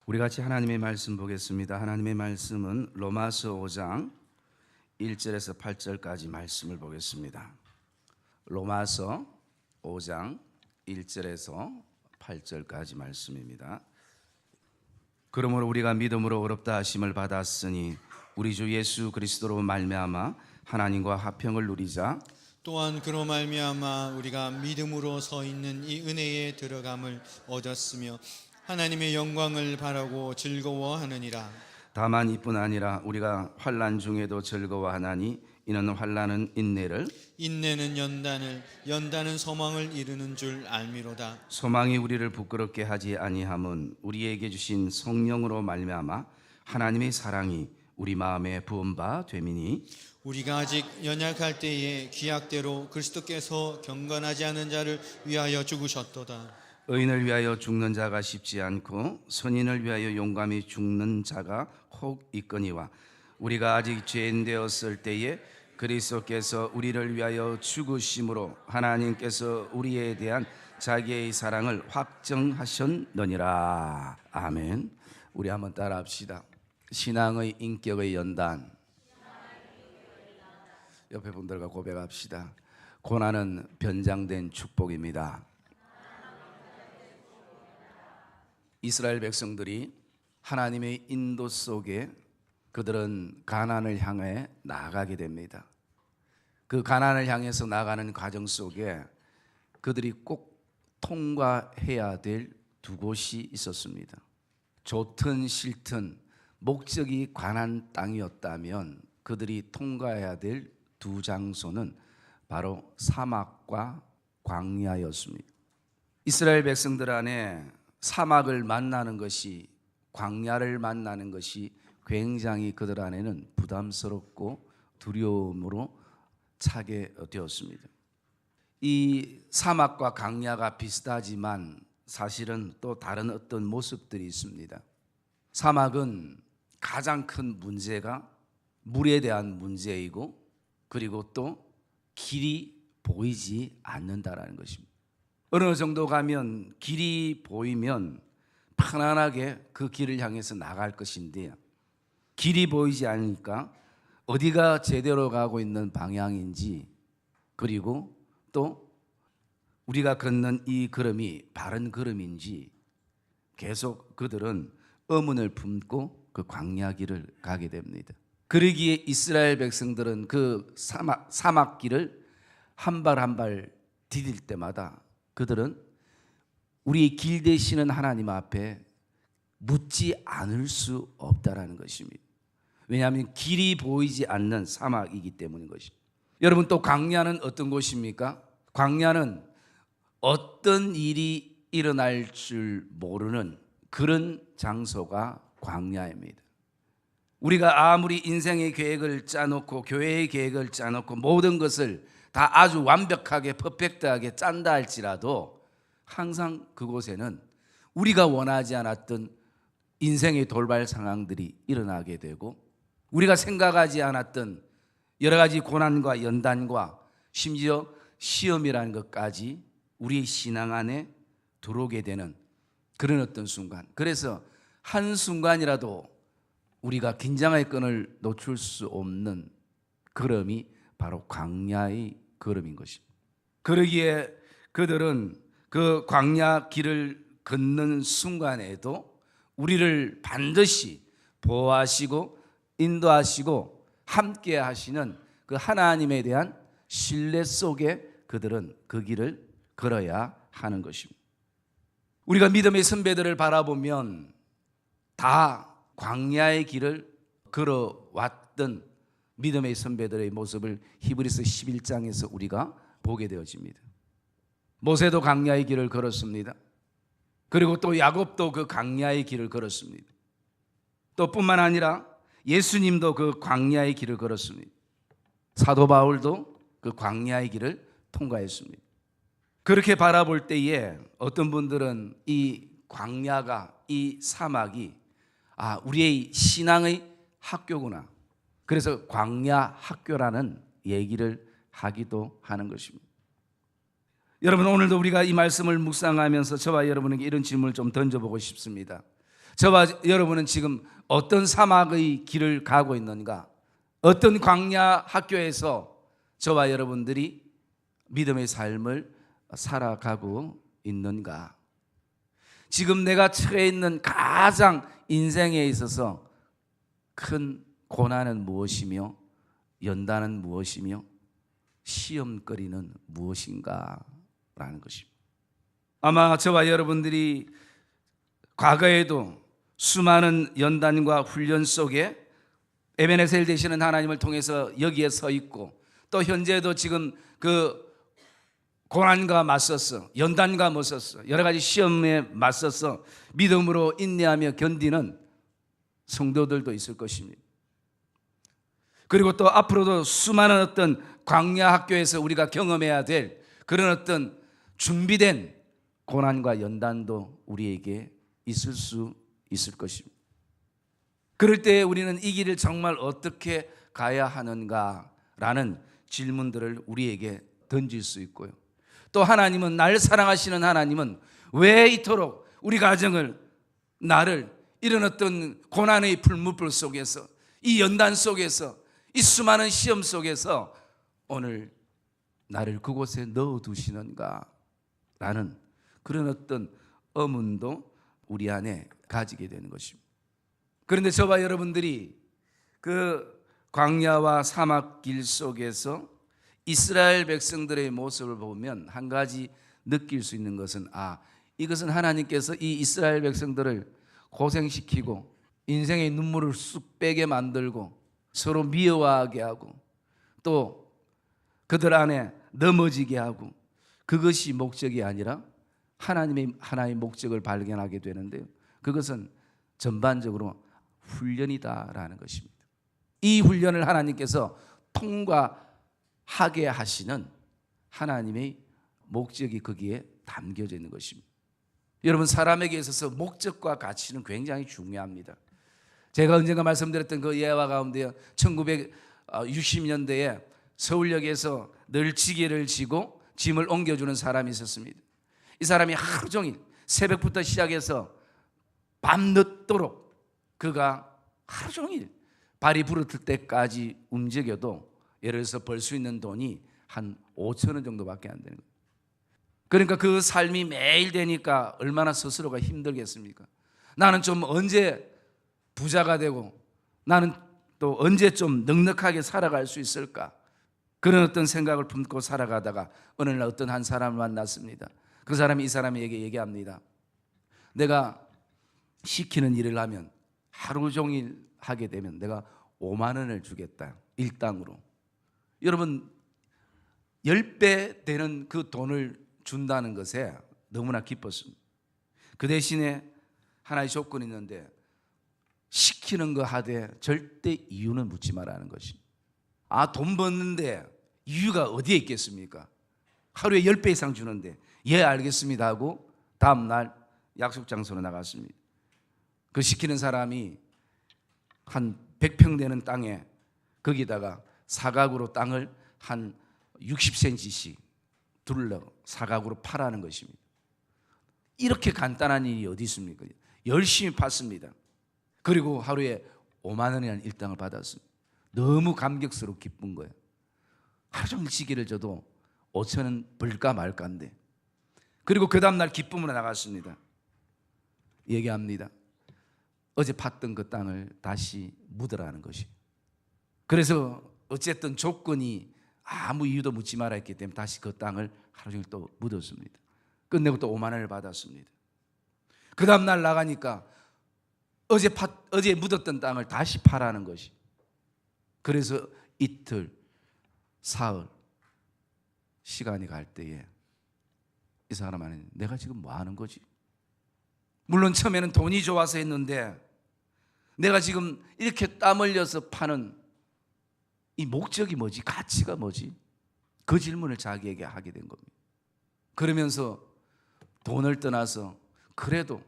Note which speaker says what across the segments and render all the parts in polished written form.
Speaker 1: 우리 같이 하나님의 말씀 보겠습니다. 하나님의 말씀은 로마서 5장 1절에서 8절까지 말씀을 보겠습니다. 로마서 5장 1절에서 8절까지 말씀입니다. 그러므로 우리가 믿음으로 의롭다 하심을 받았으니 우리 주 예수 그리스도로 말미암아 하나님과 화평을 누리자.
Speaker 2: 또한 그로 말미암아 우리가 믿음으로 서 있는 이 은혜에 들어감을 얻었으며 하나님의 영광을 바라고 즐거워하느니라.
Speaker 1: 다만 이뿐 아니라 우리가 환난 중에도 즐거워하나니 이는 환난은 인내를,
Speaker 2: 인내는 연단을, 연단은 소망을 이루는 줄 알미로다.
Speaker 1: 소망이 우리를 부끄럽게 하지 아니함은 우리에게 주신 성령으로 말미암아 하나님의 사랑이 우리 마음에 부은 바 됨이니
Speaker 2: 우리가 아직 연약할 때에 기약대로 그리스도께서 경건하지 않은 자를 위하여 죽으셨도다.
Speaker 1: 의인을 위하여 죽는 자가 쉽지 않고 선인을 위하여 용감히 죽는 자가 혹 있거니와 우리가 아직 죄인 되었을 때에 그리스도께서 우리를 위하여 죽으심으로 하나님께서 우리에 대한 자기의 사랑을 확정하셨느니라. 아멘. 우리 한번 따라합시다. 신앙의 인격의 연단. 옆에 분들과 고백합시다. 고난은 변장된 축복입니다. 이스라엘 백성들이 하나님의 인도 속에 그들은 가나안을 향해 나아가게 됩니다. 그 가나안을 향해서 나가는 과정 속에 그들이 꼭 통과해야 될 두 곳이 있었습니다. 좋든 싫든 목적이 가나안 땅이었다면 그들이 통과해야 될 두 장소는 바로 사막과 광야였습니다. 이스라엘 백성들 안에 사막을 만나는 것이, 광야를 만나는 것이 굉장히 그들 안에는 부담스럽고 두려움으로 차게 되었습니다. 이 사막과 광야가 비슷하지만 사실은 또 다른 어떤 모습들이 있습니다. 사막은 가장 큰 문제가 물에 대한 문제이고, 그리고 또 길이 보이지 않는다라는 것입니다. 어느 정도 가면 길이 보이면 편안하게 그 길을 향해서 나갈 것인데 길이 보이지 않으니까 어디가 제대로 가고 있는 방향인지, 그리고 또 우리가 걷는 이 걸음이 바른 걸음인지 계속 그들은 의문을 품고 그 광야 길을 가게 됩니다. 그러기에 이스라엘 백성들은 그 사막길을 한 발 한 발 디딜 때마다 그들은 우리의 길 되시는 하나님 앞에 묻지 않을 수 없다라는 것입니다. 왜냐하면 길이 보이지 않는 사막이기 때문인 것입니다. 여러분, 또 광야는 어떤 곳입니까? 광야는 어떤 일이 일어날 줄 모르는 그런 장소가 광야입니다. 우리가 아무리 인생의 계획을 짜놓고 교회의 계획을 짜놓고 모든 것을 다 아주 완벽하게 퍼펙트하게 짠다 할지라도 항상 그곳에는 우리가 원하지 않았던 인생의 돌발 상황들이 일어나게 되고 우리가 생각하지 않았던 여러 가지 고난과 연단과 심지어 시험이라는 것까지 우리의 신앙 안에 들어오게 되는 그런 어떤 순간, 그래서 한순간이라도 우리가 긴장의 끈을 놓칠 수 없는 걸음이 바로 광야의 걸음인 것입니다. 그러기에 그들은 그 광야 길을 걷는 순간에도 우리를 반드시 보호하시고 인도하시고 함께 하시는 그 하나님에 대한 신뢰 속에 그들은 그 길을 걸어야 하는 것입니다. 우리가 믿음의 선배들을 바라보면 다 광야의 길을 걸어왔던 믿음의 선배들의 모습을 히브리서 11장에서 우리가 보게 되어집니다. 모세도 광야의 길을 걸었습니다. 그리고 또 야곱도 그 광야의 길을 걸었습니다. 또 뿐만 아니라 예수님도 그 광야의 길을 걸었습니다. 사도 바울도 그 광야의 길을 통과했습니다. 그렇게 바라볼 때에 어떤 분들은 이 광야가, 이 사막이 우리의 신앙의 학교구나, 그래서 광야 학교라는 얘기를 하기도 하는 것입니다. 여러분, 오늘도 우리가 이 말씀을 묵상하면서 저와 여러분에게 이런 질문을 좀 던져보고 싶습니다. 저와 여러분은 지금 어떤 사막의 길을 가고 있는가? 어떤 광야 학교에서 저와 여러분들이 믿음의 삶을 살아가고 있는가? 지금 내가 처해 있는 가장 인생에 있어서 큰 고난은 무엇이며 연단은 무엇이며 시험거리는 무엇인가? 라는 것입니다. 아마 저와 여러분들이 과거에도 수많은 연단과 훈련 속에 에베네셀 되시는 하나님을 통해서 여기에 서 있고, 또 현재도 지금 그 고난과 맞서서 연단과 맞서서 여러 가지 시험에 맞서서 믿음으로 인내하며 견디는 성도들도 있을 것입니다. 그리고 또 앞으로도 수많은 어떤 광야 학교에서 우리가 경험해야 될 그런 어떤 준비된 고난과 연단도 우리에게 있을 수 있을 것입니다. 그럴 때 우리는 이 길을 정말 어떻게 가야 하는가라는 질문들을 우리에게 던질 수 있고요. 또 하나님은, 날 사랑하시는 하나님은 왜 이토록 우리 가정을, 나를 이런 어떤 고난의 풀무불 속에서, 이 연단 속에서, 이 수많은 시험 속에서 오늘 나를 그곳에 넣어두시는가 라는 그런 어떤 의문도 우리 안에 가지게 되는 것입니다. 그런데 저와 여러분들이 그 광야와 사막길 속에서 이스라엘 백성들의 모습을 보면 한 가지 느낄 수 있는 것은, 이것은 하나님께서 이 이스라엘 백성들을 고생시키고 인생의 눈물을 쑥 빼게 만들고 서로 미워하게 하고 또 그들 안에 넘어지게 하고, 그것이 목적이 아니라 하나님의 하나의 목적을 발견하게 되는데요, 그것은 전반적으로 훈련이다라는 것입니다. 이 훈련을 하나님께서 통과하게 하시는 하나님의 목적이 거기에 담겨져 있는 것입니다. 여러분, 사람에게 있어서 목적과 가치는 굉장히 중요합니다. 제가 언젠가 말씀드렸던 그 예화 가운데 1960년대에 서울역에서 늘 지게를 지고 짐을 옮겨주는 사람이 있었습니다. 이 사람이 하루 종일 새벽부터 시작해서 밤늦도록 그가 하루 종일 발이 부르틀 때까지 움직여도 예를 들어서 벌 수 있는 돈이 한 5천 원 정도밖에 안 되는 거예요. 그러니까 그 삶이 매일 되니까 얼마나 스스로가 힘들겠습니까? 나는 좀 언제 부자가 되고 나는 또 언제 좀 넉넉하게 살아갈 수 있을까? 그런 어떤 생각을 품고 살아가다가 어느 날 어떤 한 사람을 만났습니다. 그 사람이 이 사람에게 얘기합니다. 내가 시키는 일을 하면, 하루 종일 하게 되면 내가 5만 원을 주겠다, 일당으로. 여러분, 10배 되는 그 돈을 준다는 것에 너무나 기뻤습니다. 그 대신에 하나의 조건이 있는데, 시키는 거 하되 절대 이유는 묻지 말라는 것이. 돈 버는데 이유가 어디에 있겠습니까? 하루에 10배 이상 주는데 예 알겠습니다 하고 다음 날 약속 장소로 나갔습니다. 그 시키는 사람이 한 100평 되는 땅에 거기다가 사각으로 땅을 한 60cm씩 둘러 사각으로 파라는 것입니다. 이렇게 간단한 일이 어디 있습니까? 열심히 팠습니다. 그리고 하루에 5만 원이라는 일당을 받았습니다. 너무 감격스럽고 기쁜 거예요. 하루 종일 지게를 져도 5천 원 벌까 말까인데. 그리고 그 다음날 기쁨으로 나갔습니다. 얘기합니다. 어제 팠던 그 땅을 다시 묻으라는 것이. 그래서 어쨌든 조건이 아무 이유도 묻지 말아 했기 때문에 다시 그 땅을 하루 종일 또 묻었습니다. 끝내고 또 5만 원을 받았습니다. 그 다음날 나가니까 어제 묻었던 땅을 다시 파라는 것이. 그래서 이틀, 사흘 시간이 갈 때에 이 사람 안에 내가 지금 뭐 하는 거지? 물론 처음에는 돈이 좋아서 했는데 내가 지금 이렇게 땀 흘려서 파는 이 목적이 뭐지? 가치가 뭐지? 그 질문을 자기에게 하게 된 겁니다. 그러면서 돈을 떠나서 그래도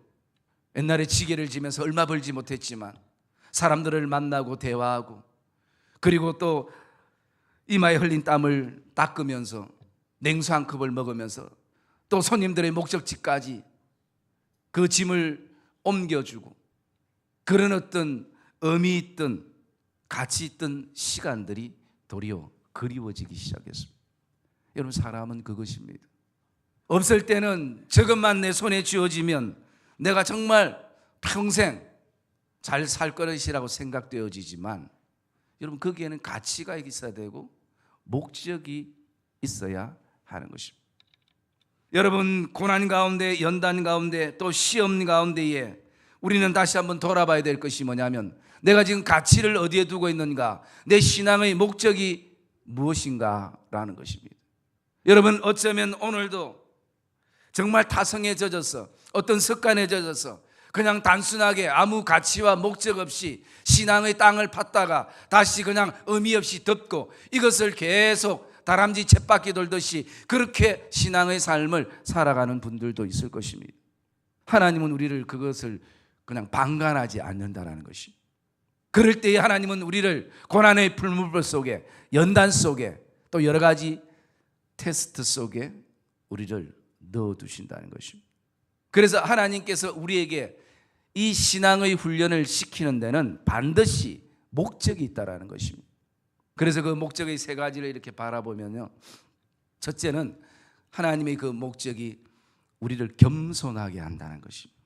Speaker 1: 옛날에 지게를 지면서 얼마 벌지 못했지만 사람들을 만나고 대화하고, 그리고 또 이마에 흘린 땀을 닦으면서 냉수 한 컵을 먹으면서 또 손님들의 목적지까지 그 짐을 옮겨주고 그런 어떤 의미 있던 가치 있던 시간들이 도리어 그리워지기 시작했습니다. 여러분, 사람은 그것입니다. 없을 때는 저것만 내 손에 쥐어지면 내가 정말 평생 잘 살 것이라고 생각되어지지만, 여러분, 거기에는 가치가 있어야 되고 목적이 있어야 하는 것입니다. 여러분, 고난 가운데, 연단 가운데, 또 시험 가운데에 우리는 다시 한번 돌아봐야 될 것이 뭐냐면, 내가 지금 가치를 어디에 두고 있는가, 내 신앙의 목적이 무엇인가 라는 것입니다. 여러분, 어쩌면 오늘도 정말 타성에 젖어서, 어떤 습관에 젖어서 그냥 단순하게 아무 가치와 목적 없이 신앙의 땅을 팠다가 다시 그냥 의미 없이 덮고, 이것을 계속 다람쥐 쳇바퀴 돌듯이 그렇게 신앙의 삶을 살아가는 분들도 있을 것입니다. 하나님은 우리를 그것을 그냥 방관하지 않는다라는 것이. 그럴 때에 하나님은 우리를 고난의 풀무불 속에, 연단 속에, 또 여러 가지 테스트 속에 우리를 넣어두신다는 것입니다. 그래서 하나님께서 우리에게 이 신앙의 훈련을 시키는 데는 반드시 목적이 있다라는 것입니다. 그래서 그 목적의 세 가지를 이렇게 바라보면요, 첫째는 하나님의 그 목적이 우리를 겸손하게 한다는 것입니다.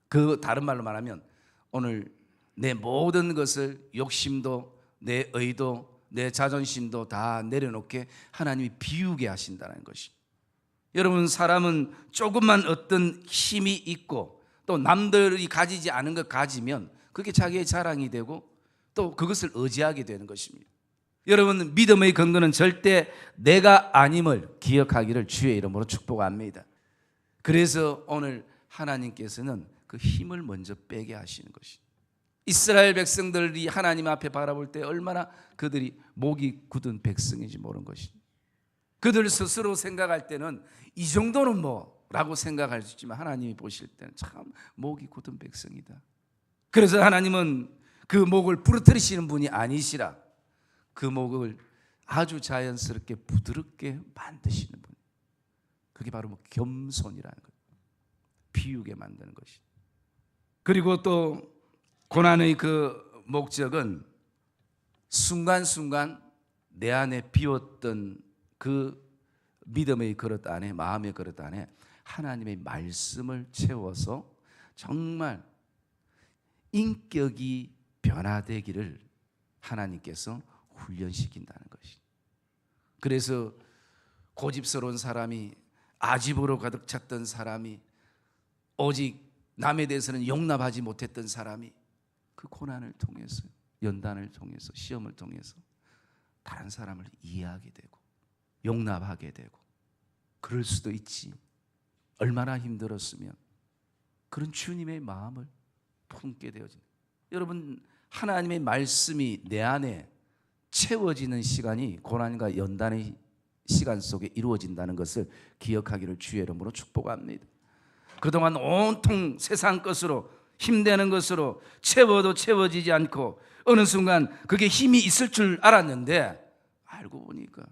Speaker 1: 그 다른 말로 말하면, 오늘 내 모든 것을, 욕심도, 내 의도, 내 자존심도 다 내려놓게 하나님이 비우게 하신다는 것입니다. 여러분, 사람은 조금만 어떤 힘이 있고 또 남들이 가지지 않은 것 가지면 그게 자기의 자랑이 되고 또 그것을 의지하게 되는 것입니다. 여러분, 믿음의 근거는 절대 내가 아님을 기억하기를 주의 이름으로 축복합니다. 그래서 오늘 하나님께서는 그 힘을 먼저 빼게 하시는 것입니다. 이스라엘 백성들이 하나님 앞에 바라볼 때 얼마나 그들이 목이 굳은 백성인지 모르는 것입니다. 그들 스스로 생각할 때는 이 정도는 뭐라고 생각할 수 있지만, 하나님이 보실 때는 참 목이 굳은 백성이다. 그래서 하나님은 그 목을 부러뜨리시는 분이 아니시라, 그 목을 아주 자연스럽게 부드럽게 만드시는 분. 그게 바로 겸손이라는 거예요. 비우게 만드는 것이. 그리고 또 고난의 그 목적은 순간순간 내 안에 비웠던 그 믿음의 그릇 안에, 마음의 그릇 안에 하나님의 말씀을 채워서 정말 인격이 변화되기를 하나님께서 훈련시킨다는 것이. 그래서 고집스러운 사람이, 아집으로 가득 찼던 사람이, 오직 남에 대해서는 용납하지 못했던 사람이 그 고난을 통해서, 연단을 통해서, 시험을 통해서 다른 사람을 이해하게 되고 용납하게 되고, 그럴 수도 있지, 얼마나 힘들었으면, 그런 주님의 마음을 품게 되어진다. 여러분, 하나님의 말씀이 내 안에 채워지는 시간이 고난과 연단의 시간 속에 이루어진다는 것을 기억하기를 주의 이름으로 축복합니다. 그동안 온통 세상 것으로, 힘되는 것으로 채워도 채워지지 않고 어느 순간 그게 힘이 있을 줄 알았는데 알고 보니까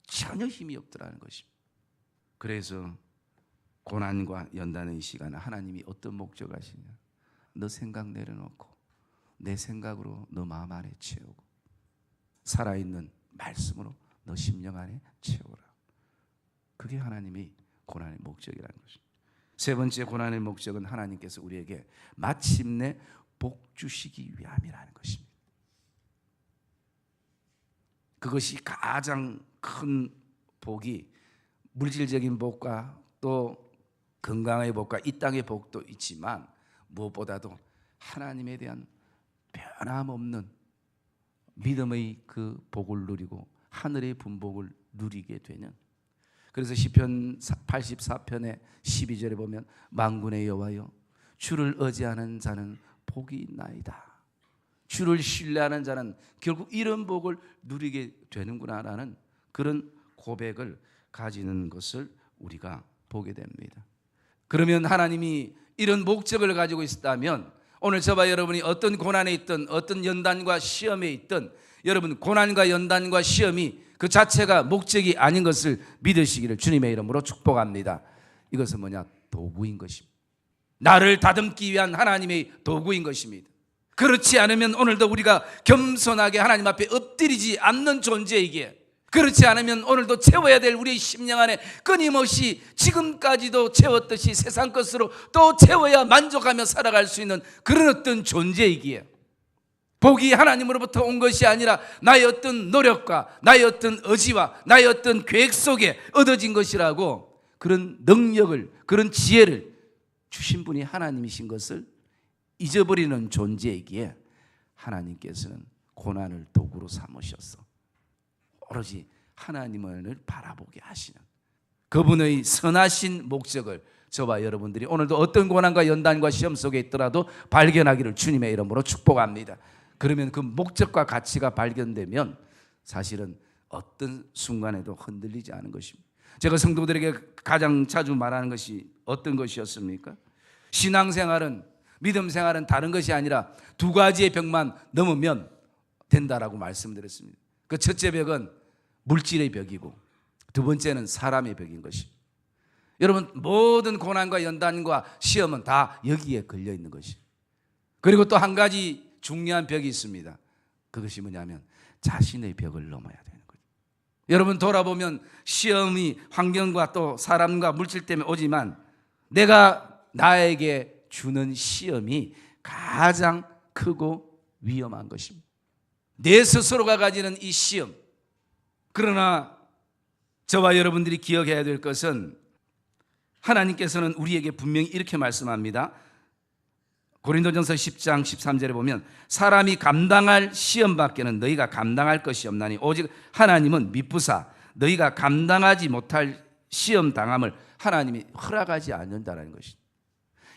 Speaker 1: 전혀 힘이 없더라는 것입니다. 그래서 고난과 연단의 시간에 하나님이 어떤 목적 하시냐, 너 생각 내려놓고 내 생각으로 너 마음 안에 채우고 살아있는 말씀으로 너 심령 안에 채워라. 그게 하나님의 고난의 목적이라는 것입니다. 세 번째 고난의 목적은 하나님께서 우리에게 마침내 복 주시기 위함이라는 것입니다. 그것이 가장 큰 복이, 물질적인 복과 또 건강의 복과 이 땅의 복도 있지만, 무엇보다도 하나님에 대한 변함없는 믿음의 그 복을 누리고 하늘의 분복을 누리게 되는. 그래서 시편 84편의 12절에 보면, 만군의 여호와여, 주를 의지하는 자는 복이 있나이다. 주를 신뢰하는 자는 결국 이런 복을 누리게 되는구나라는 그런 고백을 가지는 것을 우리가 보게 됩니다. 그러면 하나님이 이런 목적을 가지고 있다면, 오늘 저와 여러분이 어떤 고난에 있든 어떤 연단과 시험에 있든, 여러분, 고난과 연단과 시험이 그 자체가 목적이 아닌 것을 믿으시기를 주님의 이름으로 축복합니다. 이것은 뭐냐? 도구인 것입니다. 나를 다듬기 위한 하나님의 도구인 것입니다. 그렇지 않으면 오늘도 우리가 겸손하게 하나님 앞에 엎드리지 않는 존재이기에, 그렇지 않으면 오늘도 채워야 될 우리의 심령 안에 끊임없이 지금까지도 채웠듯이 세상 것으로 또 채워야 만족하며 살아갈 수 있는 그런 어떤 존재이기에, 복이 하나님으로부터 온 것이 아니라 나의 어떤 노력과 나의 어떤 의지와 나의 어떤 계획 속에 얻어진 것이라고, 그런 능력을, 그런 지혜를 주신 분이 하나님이신 것을 잊어버리는 존재이기에 하나님께서는 고난을 도구로 삼으셔서 오로지 하나님을 바라보게 하시는 그분의 선하신 목적을 저와 여러분들이 오늘도 어떤 고난과 연단과 시험 속에 있더라도 발견하기를 주님의 이름으로 축복합니다. 그러면 그 목적과 가치가 발견되면 사실은 어떤 순간에도 흔들리지 않은 것입니다. 제가 성도들에게 가장 자주 말하는 것이 어떤 것이었습니까? 신앙생활은, 믿음 생활은 다른 것이 아니라 두 가지의 벽만 넘으면 된다라고 말씀드렸습니다. 그 첫째 벽은 물질의 벽이고 두 번째는 사람의 벽인 것입니다. 여러분, 모든 고난과 연단과 시험은 다 여기에 걸려 있는 것이에요. 그리고 또 한 가지 중요한 벽이 있습니다. 그것이 뭐냐면 자신의 벽을 넘어야 되는 거죠. 여러분, 돌아보면 시험이 환경과 또 사람과 물질 때문에 오지만 내가 나에게 주는 시험이 가장 크고 위험한 것입니다. 내 스스로가 가지는 이 시험. 그러나 저와 여러분들이 기억해야 될 것은 하나님께서는 우리에게 분명히 이렇게 말씀합니다. 고린도전서 10장 13절에 보면 사람이 감당할 시험밖에는 너희가 감당할 것이 없나니 오직 하나님은 미쁘사 너희가 감당하지 못할 시험 당함을 하나님이 허락하지 않는다는 것입니다.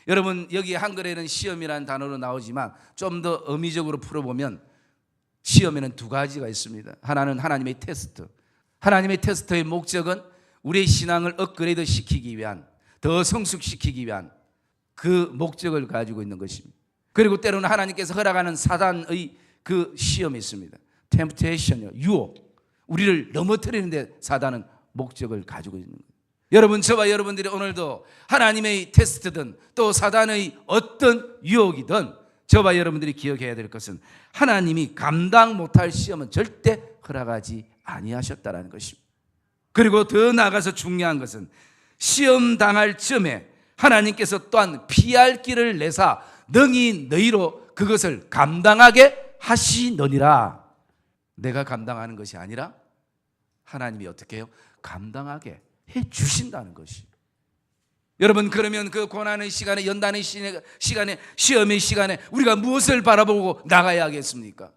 Speaker 1: 여러분, 여기 한글에는 시험이라는 단어로 나오지만 좀 더 의미적으로 풀어보면 시험에는 두 가지가 있습니다. 하나는 하나님의 테스트. 하나님의 테스트의 목적은 우리의 신앙을 업그레이드 시키기 위한, 더 성숙시키기 위한 그 목적을 가지고 있는 것입니다. 그리고 때로는 하나님께서 허락하는 사단의 그 시험이 있습니다. 템프테이션이요, 유혹. 우리를 넘어뜨리는 데 사단은 목적을 가지고 있는 거예요. 여러분, 저와 여러분들이 오늘도 하나님의 테스트든 또 사단의 어떤 유혹이든 저와 여러분들이 기억해야 될 것은 하나님이 감당 못할 시험은 절대 허락하지 아니하셨다라는 것입니다. 그리고 더 나아가서 중요한 것은 시험 당할 즈음에 하나님께서 또한 피할 길을 내사 능히 너희로 그것을 감당하게 하시느니라. 내가 감당하는 것이 아니라 하나님이 어떻게 해요? 감당하게 해 주신다는 것이. 여러분, 그러면 그 고난의 시간에, 연단의 시간에, 시험의 시간에 우리가 무엇을 바라보고 나가야 하겠습니까?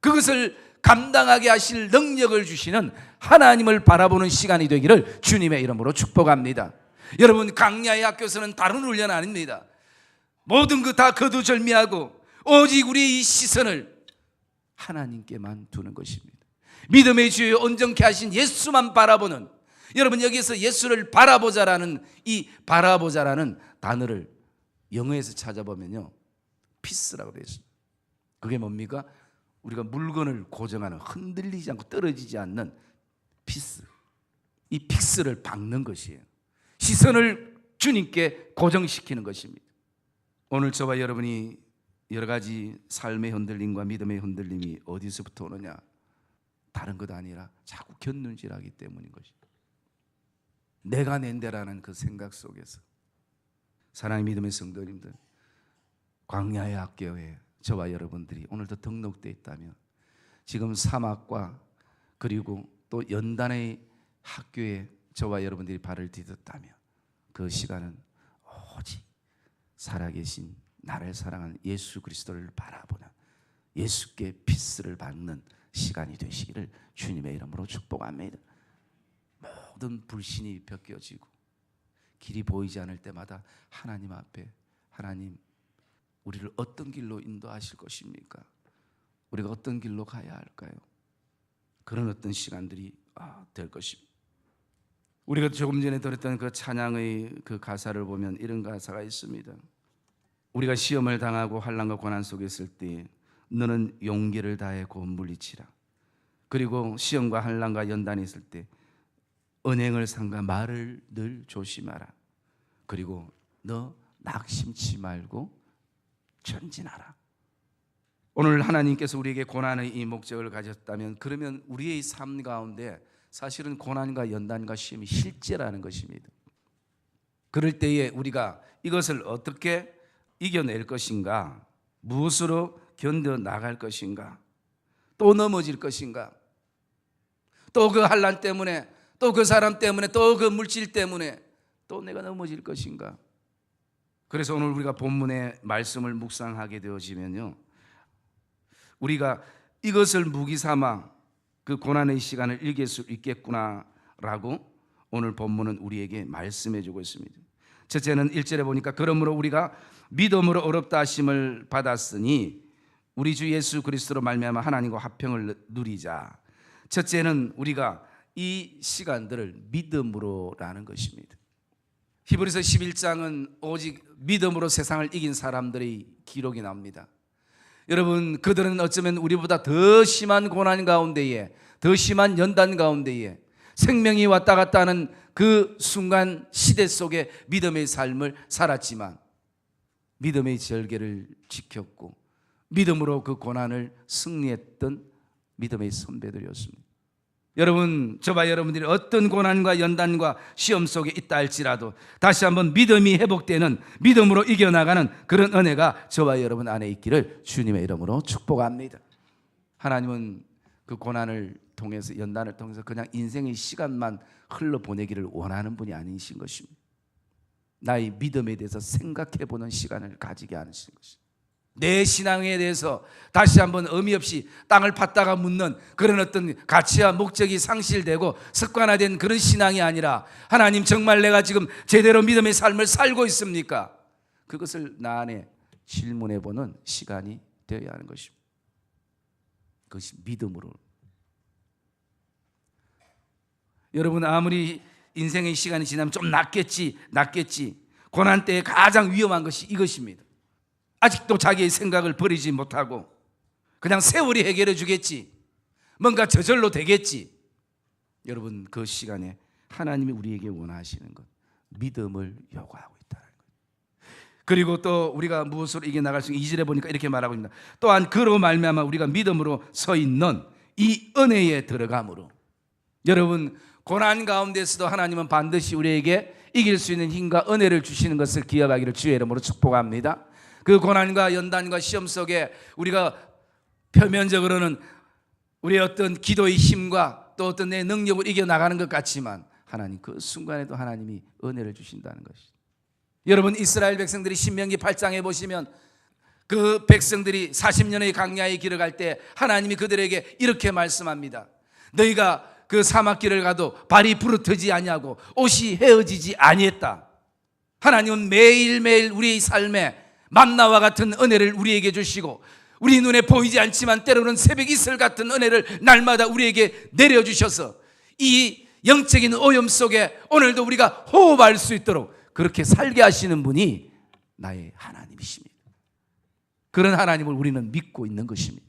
Speaker 1: 그것을 감당하게 하실 능력을 주시는 하나님을 바라보는 시간이 되기를 주님의 이름으로 축복합니다. 여러분, 강야의 학교에서는 다른 훈련 아닙니다. 모든 것 다 거두절미하고 오직 우리의 이 시선을 하나님께만 두는 것입니다. 믿음의 주여 온전케 하신 예수만 바라보는, 여러분, 여기서 예수를 바라보자라는 이 바라보자라는 단어를 영어에서 찾아보면요, 피스라고 되어 있습니다. 그게 뭡니까? 우리가 물건을 고정하는, 흔들리지 않고 떨어지지 않는 피스. 이 픽스를 박는 것이에요. 시선을 주님께 고정시키는 것입니다. 오늘 저와 여러분이 여러 가지 삶의 흔들림과 믿음의 흔들림이 어디서부터 오느냐? 다른 것 아니라 자꾸 곁눈질하기 때문인 것입니다. 내가 낸다라는 그 생각 속에서. 사랑의 믿음의 성도님들, 광야의 학교에 저와 여러분들이 오늘도 등록되어 있다면, 지금 사막과 그리고 또 연단의 학교에 저와 여러분들이 발을 디뎠다면 그 시간은 오직 살아계신 나를 사랑하는 예수 그리스도를 바라보는, 예수께 피스를 받는 시간이 되시기를 주님의 이름으로 축복합니다. 모든 불신이 벗겨지고 길이 보이지 않을 때마다 하나님 앞에, 하나님, 우리를 어떤 길로 인도하실 것입니까? 우리가 어떤 길로 가야 할까요? 그런 어떤 시간들이 될 것입니다. 우리가 조금 전에 들었던 그 찬양의 그 가사를 보면 이런 가사가 있습니다. 우리가 시험을 당하고 환난과 고난 속에 있을 때 너는 용기를 다해 곧 물리치라. 그리고 시험과 환난과 연단이 있을 때 언행을 삼가 말을 늘 조심하라. 그리고 너 낙심치 말고 전진하라. 오늘 하나님께서 우리에게 고난의 이 목적을 가졌다면, 그러면 우리의 삶 가운데 사실은 고난과 연단과 시험이 실제라는 것입니다. 그럴 때에 우리가 이것을 어떻게 이겨낼 것인가, 무엇으로 견뎌 나갈 것인가, 또 넘어질 것인가, 또 그 환난 때문에, 또 그 사람 때문에, 또 그 물질 때문에 또 내가 넘어질 것인가. 그래서 오늘 우리가 본문의 말씀을 묵상하게 되어지면요, 우리가 이것을 무기 삼아 그 고난의 시간을 이길 수 있겠구나라고 오늘 본문은 우리에게 말씀해 주고 있습니다. 첫째는 1절에 보니까 그러므로 우리가 믿음으로 어렵다 하심을 받았으니 우리 주 예수 그리스도로 말미암아 하나님과 화평을 누리자. 첫째는 우리가 이 시간들을 믿음으로라는 것입니다. 히브리서 11장은 오직 믿음으로 세상을 이긴 사람들의 기록이 나옵니다. 여러분, 그들은 어쩌면 우리보다 더 심한 고난 가운데에, 더 심한 연단 가운데에 생명이 왔다 갔다 하는 그 순간 시대 속에 믿음의 삶을 살았지만 믿음의 절개를 지켰고 믿음으로 그 고난을 승리했던 믿음의 선배들이었습니다. 여러분, 저와 여러분들이 어떤 고난과 연단과 시험 속에 있다 할지라도 다시 한번 믿음이 회복되는, 믿음으로 이겨나가는 그런 은혜가 저와 여러분 안에 있기를 주님의 이름으로 축복합니다. 하나님은 그 고난을 통해서, 연단을 통해서 그냥 인생의 시간만 흘러보내기를 원하는 분이 아니신 것입니다. 나의 믿음에 대해서 생각해보는 시간을 가지게 하시는 것입니다. 내 신앙에 대해서 다시 한번 의미 없이 땅을 팠다가 묻는 그런 어떤 가치와 목적이 상실되고 습관화된 그런 신앙이 아니라, 하나님 정말 내가 지금 제대로 믿음의 삶을 살고 있습니까? 그것을 나 안에 질문해보는 시간이 되어야 하는 것입니다. 그것이 믿음으로. 여러분, 아무리 인생의 시간이 지나면 좀 낫겠지. 고난 때에 가장 위험한 것이 이것입니다. 아직도 자기의 생각을 버리지 못하고 그냥 세월이 해결해 주겠지, 뭔가 저절로 되겠지. 여러분, 그 시간에 하나님이 우리에게 원하시는 것, 믿음을 요구하고 있다는 거예요. 그리고 또 우리가 무엇으로 이겨나갈 수 있는, 2절에 보니까 이렇게 말하고 있습니다. 또한 그로 말미암아 우리가 믿음으로 서 있는 이 은혜에 들어감으로. 여러분, 고난 가운데서도 하나님은 반드시 우리에게 이길 수 있는 힘과 은혜를 주시는 것을 기억하기를 주의 이름으로 축복합니다. 그 고난과 연단과 시험 속에 우리가 표면적으로는 우리의 어떤 기도의 힘과 또 어떤 내 능력을 이겨나가는 것 같지만 하나님 그 순간에도 하나님이 은혜를 주신다는 것이죠. 여러분, 이스라엘 백성들이 신명기 8장에 보시면 그 백성들이 40년의 광야의 길을 갈 때 하나님이 그들에게 이렇게 말씀합니다. 너희가 그 사막길을 가도 발이 부르트지 아니하고 옷이 헤어지지 아니했다. 하나님은 매일매일 우리의 삶에 만나와 같은 은혜를 우리에게 주시고 우리 눈에 보이지 않지만 때로는 새벽 이슬 같은 은혜를 날마다 우리에게 내려주셔서 이 영적인 오염 속에 오늘도 우리가 호흡할 수 있도록 그렇게 살게 하시는 분이 나의 하나님이십니다. 그런 하나님을 우리는 믿고 있는 것입니다.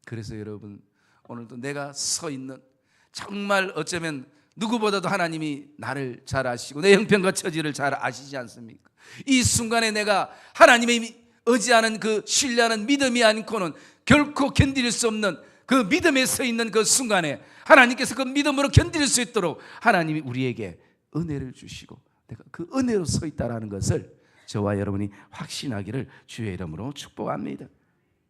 Speaker 1: 그래서 여러분, 오늘도 내가 서 있는, 정말 어쩌면 누구보다도 하나님이 나를 잘 아시고 내 형편과 처지를 잘 아시지 않습니까? 이 순간에 내가 하나님의 의지하는 그 신뢰하는 믿음이 않고는 결코 견딜 수 없는 그 믿음에 서 있는 그 순간에 하나님께서 그 믿음으로 견딜 수 있도록 하나님이 우리에게 은혜를 주시고 내가 그 은혜로 서 있다는 것을 저와 여러분이 확신하기를 주의 이름으로 축복합니다.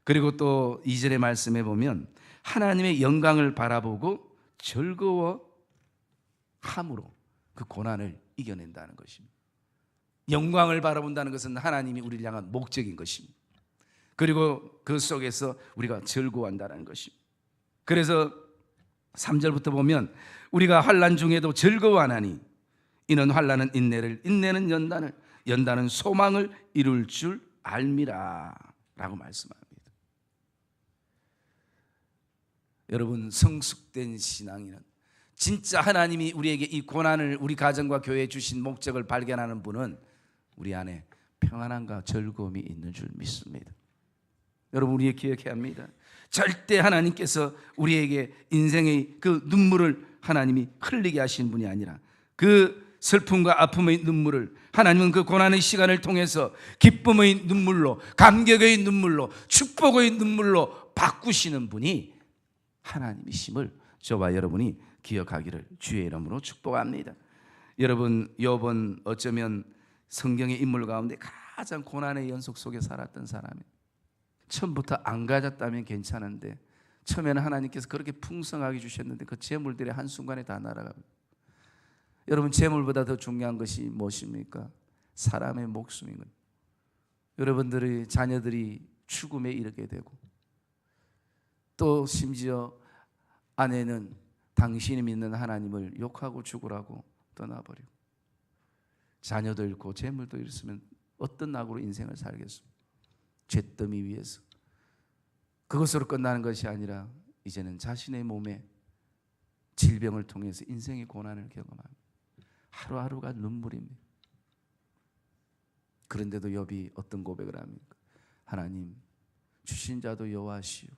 Speaker 1: 그리고 또 2절의 말씀에 보면 하나님의 영광을 바라보고 즐거워함으로 그 고난을 이겨낸다는 것입니다. 영광을 바라본다는 것은 하나님이 우리를 향한 목적인 것입니다. 그리고 그 속에서 우리가 즐거워한다는 것입니다. 그래서 3절부터 보면 우리가 환난 중에도 즐거워하나니 이는 환난은 인내를, 인내는 연단을, 연단은 소망을 이룰 줄 알미라 라고 말씀합니다. 여러분, 성숙된 신앙인은 진짜 하나님이 우리에게 이 고난을 우리 가정과 교회에 주신 목적을 발견하는 분은 우리 안에 평안함과 즐거움이 있는 줄 믿습니다. 여러분, 우리 기억해야 합니다. 절대 하나님께서 우리에게 인생의 그 눈물을 하나님이 흘리게 하신 분이 아니라 그 슬픔과 아픔의 눈물을 하나님은 그 고난의 시간을 통해서 기쁨의 눈물로, 감격의 눈물로, 축복의 눈물로 바꾸시는 분이 하나님이심을 저와 여러분이 기억하기를 주의 이름으로 축복합니다. 여러분, 욥은 어쩌면 성경의 인물 가운데 가장 고난의 연속 속에 살았던 사람이에요. 처음부터 안 가졌다면 괜찮은데 처음에는 하나님께서 그렇게 풍성하게 주셨는데 그 재물들이 한순간에 다 날아가고, 여러분, 재물보다 더 중요한 것이 무엇입니까? 사람의 목숨인 거예요. 여러분들의 자녀들이 죽음에 이르게 되고, 또 심지어 아내는 당신이 믿는 하나님을 욕하고 죽으라고 떠나버리고, 자녀도 잃고 재물도 잃었으면 어떤 낙으로 인생을 살겠습니까? 잿더미 위에서. 그것으로 끝나는 것이 아니라 이제는 자신의 몸에 질병을 통해서 인생의 고난을 경험합니다. 하루하루가 눈물입니다. 그런데도 욥이 어떤 고백을 합니까? 하나님, 주신 자도 여호와시요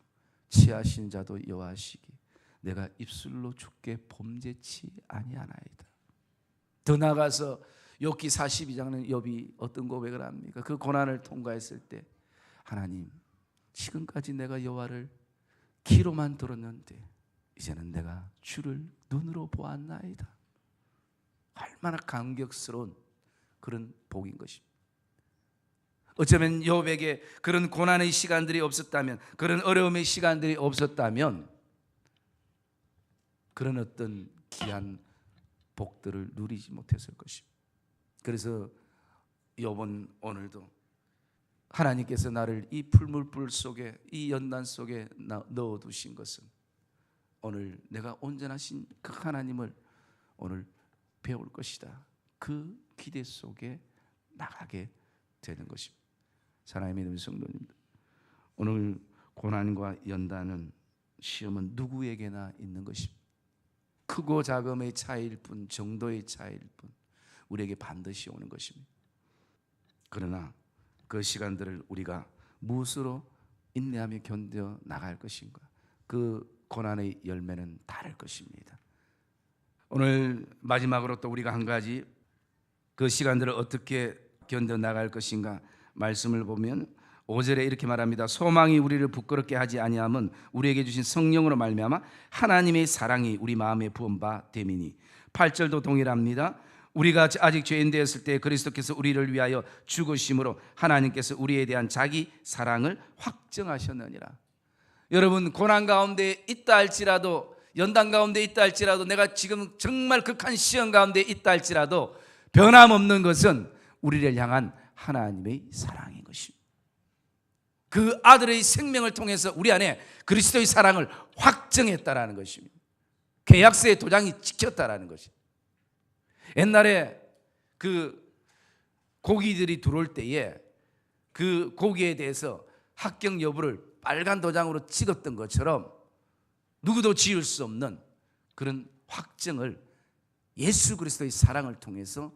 Speaker 1: 취하신 자도 여호와시기 내가 입술로 주께 범죄치 아니하나이다. 더 나아가서 욥기 42장은 욥이 어떤 고백을 합니까? 그 고난을 통과했을 때, 하나님, 지금까지 내가 여호와를 귀로만 들었는데 이제는 내가 주를 눈으로 보았나이다. 얼마나 감격스러운 그런 복인 것입니다. 어쩌면 욥에게 그런 고난의 시간들이 없었다면, 그런 어려움의 시간들이 없었다면 그런 어떤 귀한 복들을 누리지 못했을 것입니다. 그래서 욥은 오늘도 하나님께서 나를 이 풀물불 속에, 이 연단 속에 넣어두신 것은 오늘 내가 온전하신 그 하나님을 오늘 배울 것이다. 그 기대 속에 나가게 되는 것입니다. 사랑의 믿음의 성도님들, 오늘 고난과 연단은, 시험은 누구에게나 있는 것입니다. 크고 작음의 차이일 뿐, 정도의 차이일 뿐 우리에게 반드시 오는 것입니다. 그러나 그 시간들을 우리가 무엇으로 인내하며 견뎌 나갈 것인가, 그 고난의 열매는 다를 것입니다. 오늘 마지막으로 또 우리가 한 가지, 그 시간들을 어떻게 견뎌 나갈 것인가 말씀을 보면 5절에 이렇게 말합니다. 소망이 우리를 부끄럽게 하지 아니함은 우리에게 주신 성령으로 말미암아 하나님의 사랑이 우리 마음에 부은 바 됨이니. 8절도 동일합니다. 우리가 아직 죄인 되었을 때 그리스도께서 우리를 위하여 죽으심으로 하나님께서 우리에 대한 자기 사랑을 확정하셨느니라. 여러분, 고난 가운데 있다 할지라도, 연단 가운데 있다 할지라도, 내가 지금 정말 극한 시험 가운데 있다 할지라도 변함없는 것은 우리를 향한 하나님의 사랑인 것입니다. 그 아들의 생명을 통해서 우리 안에 그리스도의 사랑을 확정했다라는 것입니다. 계약서의 도장이 찍혔다라는 것입니다. 옛날에 그 고기들이 들어올 때에 그 고기에 대해서 합격 여부를 빨간 도장으로 찍었던 것처럼 누구도 지을 수 없는 그런 확정을 예수 그리스도의 사랑을 통해서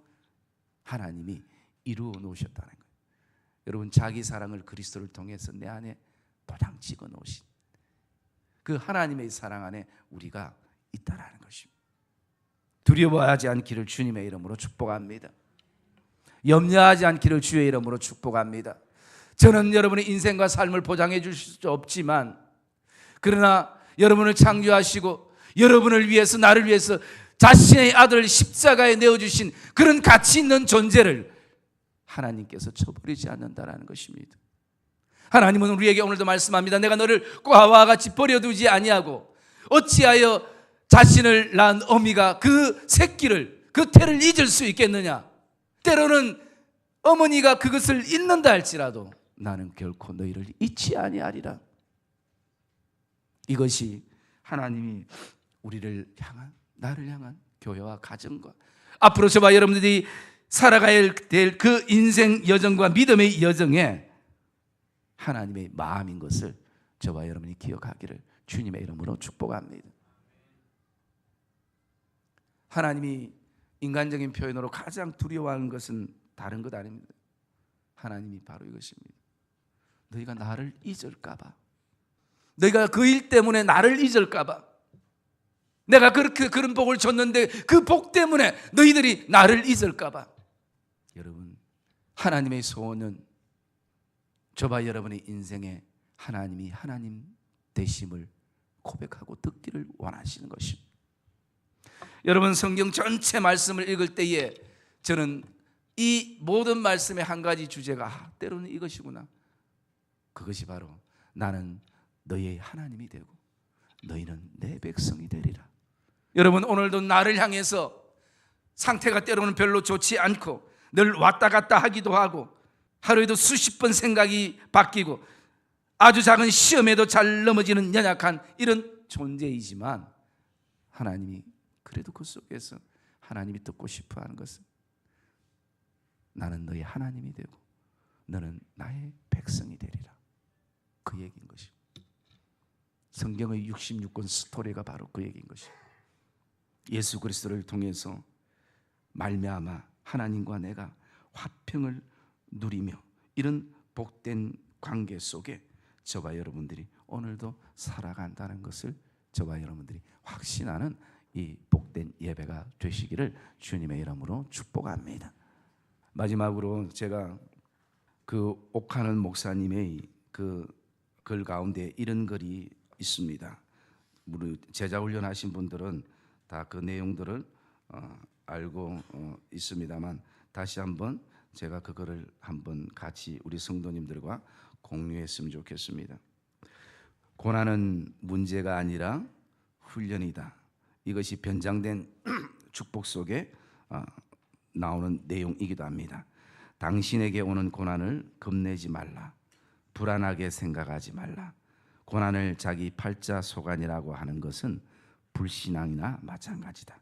Speaker 1: 하나님이 이루어 놓으셨다는 거예요. 여러분, 자기 사랑을 그리스도를 통해서 내 안에 도장 찍어 놓으신 그 하나님의 사랑 안에 우리가 있다라는 것입니다. 두려워하지 않기를 주님의 이름으로 축복합니다. 염려하지 않기를 주의 이름으로 축복합니다. 저는 여러분의 인생과 삶을 보장해 주실 수 없지만, 그러나 여러분을 창조하시고 여러분을 위해서, 나를 위해서 자신의 아들을 십자가에 내어주신 그런 가치 있는 존재를 하나님께서 쳐버리지 않는다라는 것입니다. 하나님은 우리에게 오늘도 말씀합니다. 내가 너를 꽃과 같이 버려두지 아니하고, 어찌하여 자신을 낳은 어미가 그 새끼를, 그 태를 잊을 수 있겠느냐. 때로는 어머니가 그것을 잊는다 할지라도 나는 결코 너희를 잊지 아니하리라. 이것이 하나님이 우리를 향한, 나를 향한 교회와 가정과 앞으로 저와 여러분들이 살아가야 될 그 인생 여정과 믿음의 여정에 하나님의 마음인 것을 저와 여러분이 기억하기를 주님의 이름으로 축복합니다. 하나님이 인간적인 표현으로 가장 두려워하는 것은 다른 것 아닙니다. 하나님이 바로 이것입니다. 너희가 나를 잊을까 봐, 너희가 그 일 때문에 나를 잊을까 봐, 내가 그렇게 그런 복을 줬는데 그 복 때문에 너희들이 나를 잊을까 봐. 여러분, 하나님의 소원은 저와 여러분의 인생에 하나님이 하나님 되심을 고백하고 듣기를 원하시는 것입니다. 여러분, 성경 전체 말씀을 읽을 때에 저는 이 모든 말씀의 한 가지 주제가 때로는 이것이구나. 그것이 바로 나는 너희의 하나님이 되고 너희는 내 백성이 되리라. 여러분, 오늘도 나를 향해서 상태가 때로는 별로 좋지 않고 늘 왔다 갔다 하기도 하고 하루에도 수십 번 생각이 바뀌고 아주 작은 시험에도 잘 넘어지는 연약한 이런 존재이지만 하나님이 그래도 그 속에서 하나님이 듣고 싶어하는 것은 나는 너의 하나님이 되고 너는 나의 백성이 되리라. 그 얘기인 것입니다. 성경의 66권 스토리가 바로 그 얘기인 것입니다. 예수 그리스도를 통해서 말미암아 하나님과 내가 화평을 누리며 이런 복된 관계 속에 저와 여러분들이 오늘도 살아간다는 것을 저와 여러분들이 확신하는 이 복된 예배가 되시기를 주님의 이름으로 축복합니다. 마지막으로 제가 그 옥하는 목사님의 그 글 가운데 이런 글이 있습니다. 우리 제자 훈련하신 분들은 다 그 내용들을 알고 있습니다만 다시 한번 제가 그거를 한번 같이 우리 성도님들과 공유했으면 좋겠습니다. 고난은 문제가 아니라 훈련이다. 이것이 변장된 축복 속에 나오는 내용이기도 합니다. 당신에게 오는 고난을 겁내지 말라. 불안하게 생각하지 말라. 고난을 자기 팔자 소관이라고 하는 것은 불신앙이나 마찬가지다.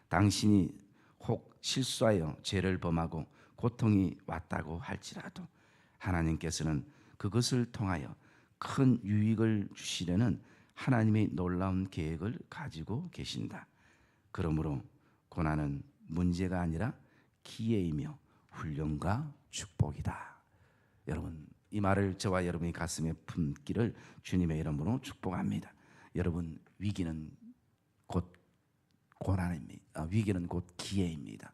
Speaker 1: 당신이 혹 실수하여 죄를 범하고 고통이 왔다고 할지라도 하나님께서는 그것을 통하여 큰 유익을 주시려는 하나님의 놀라운 계획을 가지고 계신다. 그러므로 고난은 문제가 아니라 기회이며 훈련과 축복이다. 여러분, 이 말을 저와 여러분이 가슴에 품기를 주님의 이름으로 축복합니다. 여러분, 위기는 곧 고난입니다. 위기는 곧 기회입니다.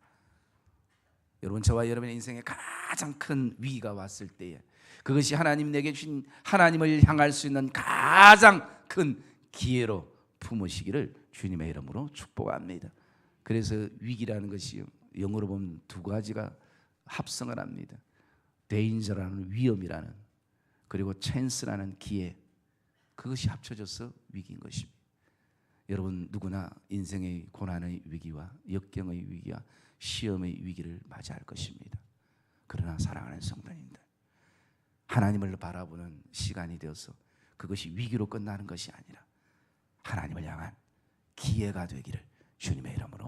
Speaker 1: 여러분, 저와 여러분의 인생에 가장 큰 위기가 왔을 때에 그것이 하나님 내게 주신 하나님을 향할 수 있는 가장 큰 기회로 품으시기를 주님의 이름으로 축복합니다. 그래서 위기라는 것이 영어로 보면 두 가지가 합성을 합니다. 데인저라는 위험이라는, 그리고 찬스라는 기회, 그것이 합쳐져서 위기인 것입니다. 여러분, 누구나 인생의 고난의 위기와 역경의 위기와 시험의 위기를 맞이할 것입니다. 그러나 사랑하는 성도님들, 하나님을 바라보는 시간이 되어서 그것이 위기로 끝나는 것이 아니라 하나님을 향한 기회가 되기를 주님의 이름으로